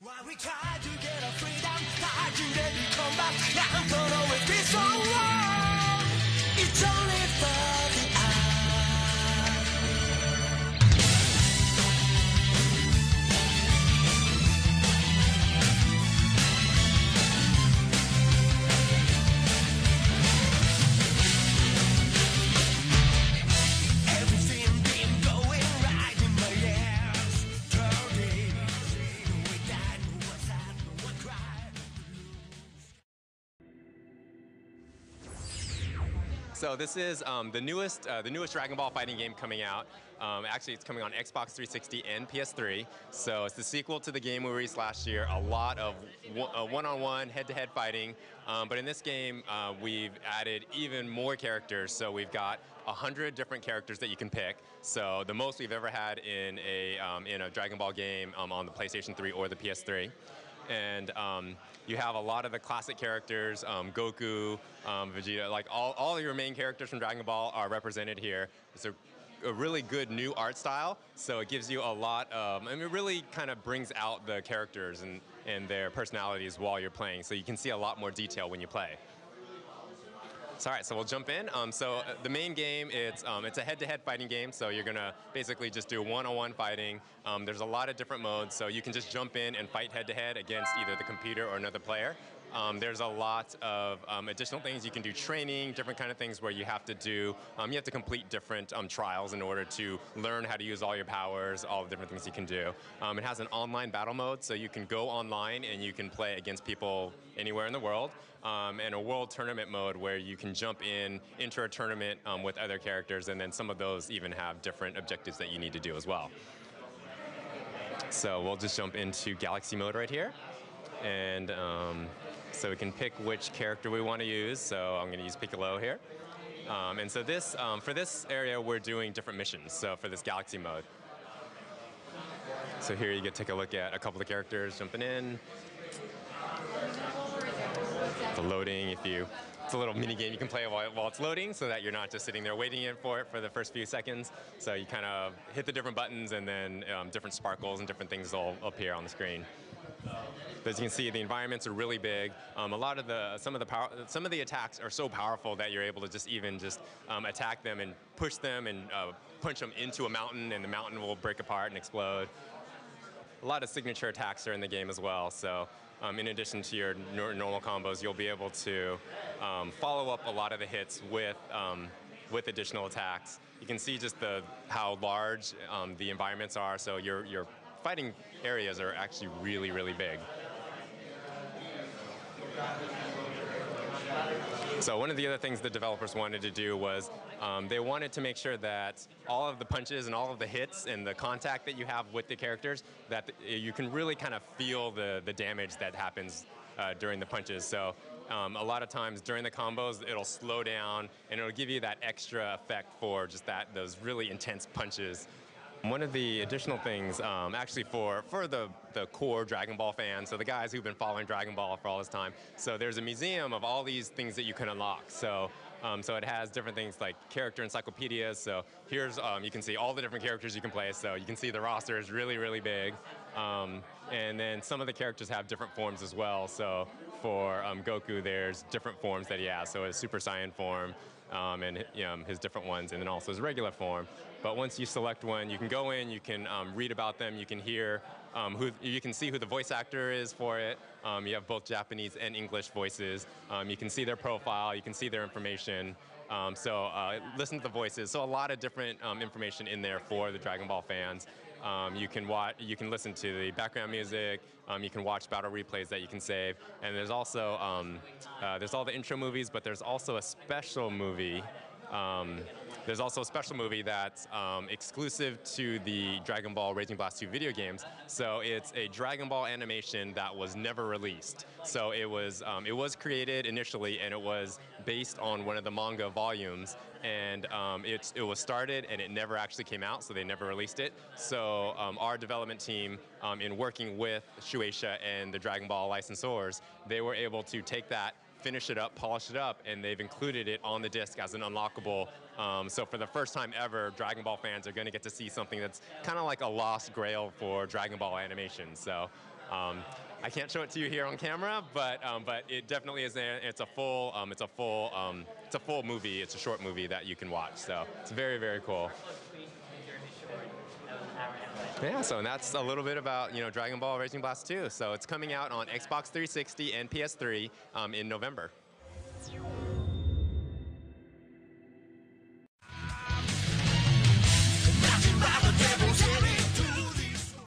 While we try to get our freedom, try to let it come back. Now don't always be so wrong. It's only for the eye. Everything been going right in my ears. Dirty. We died, no one sad, no one cried. So this is the newest Dragon Ball fighting game coming out. Actually, it's coming on Xbox 360 and PS3. So it's the sequel to the game we released last year. A lot of one-on-one, head-to-head fighting. But in this game, we've added even more characters. So we've got 100 different characters that you can pick. So the most we've ever had in a Dragon Ball game on the PlayStation 3 or the PS3. And you have a lot of the classic characters, Goku, Vegeta, like all your main characters from Dragon Ball are represented here. It's a really good new art style, so it gives you a lot of, it really kind of brings out the characters and their personalities while you're playing, so you can see a lot more detail when you play. So, all right, so we'll jump in. The main game, it's a head-to-head fighting game, so you're gonna basically just do one-on-one fighting. There's a lot of different modes, so you can just jump in and fight head-to-head against either the computer or another player. There's a lot of additional things. You can do training, different kind of things where you have to complete different trials in order to learn how to use all your powers, all the different things you can do. It has an online battle mode, so you can go online and you can play against people anywhere in the world. And a world tournament mode where you can jump in, enter a tournament with other characters, and then some of those even have different objectives that you need to do as well. So we'll just jump into Galaxy mode right here. And so we can pick which character we want to use. So I'm going to use Piccolo here. And so this, for this area, we're doing different missions. So for this Galaxy mode. So here you get to take a look at a couple of characters jumping in. The loading, it's a little mini game you can play while it's loading, so that you're not just sitting there waiting for it for the first few seconds. So you kind of hit the different buttons, and then different sparkles and different things will appear on the screen. As you can see, the environments are really big. Some of the attacks are so powerful that you're able to just attack them and push them and punch them into a mountain, and the mountain will break apart and explode. A lot of signature attacks are in the game as well. So in addition to your normal combos, you'll be able to follow up a lot of the hits with additional attacks. You can see just how large the environments are. So your fighting areas are actually really, really big. So one of the other things the developers wanted to do was they wanted to make sure that all of the punches and all of the hits and the contact that you have with the characters, that you can really kind of feel the damage that happens during the punches. So a lot of times during the combos, it'll slow down and it'll give you that extra effect for just those really intense punches. One of the additional things, actually for the core Dragon Ball fans, so the guys who've been following Dragon Ball for all this time, so there's a museum of all these things that you can unlock. So it has different things like character encyclopedias. So here's, you can see all the different characters you can play. So you can see the roster is really, really big. And then some of the characters have different forms as well. So for Goku, there's different forms that he has. So his Super Saiyan form, and his different ones, and then also his regular form. But once you select one, you can go in, you can read about them, you can hear, you can see who the voice actor is for it. You have both Japanese and English voices. You can see their profile, you can see their information. Listen to the voices. So a lot of different information in there for the Dragon Ball fans. You can listen to the background music. You can watch battle replays that you can save. And there's also there's all the intro movies, but there's also a special movie. There's also a special movie that's exclusive to the Dragon Ball Raging Blast 2 video games. So it's a Dragon Ball animation that was never released. So it was created initially, and it was based on one of the manga volumes. And it was started, and it never actually came out, so they never released it. So our development team, in working with Shueisha and the Dragon Ball licensors, they were able to take that, finish it up, polish it up, and they've included it on the disc as an unlockable. So for the first time ever, Dragon Ball fans are going to get to see something that's kind of like a lost grail for Dragon Ball animation. So I can't show it to you here on camera, but it definitely is. It's a full movie. It's a short movie that you can watch. So it's very, very cool. Yeah, so and that's a little bit about Dragon Ball Raging Blast 2. So it's coming out on Xbox 360 and PS3 in November.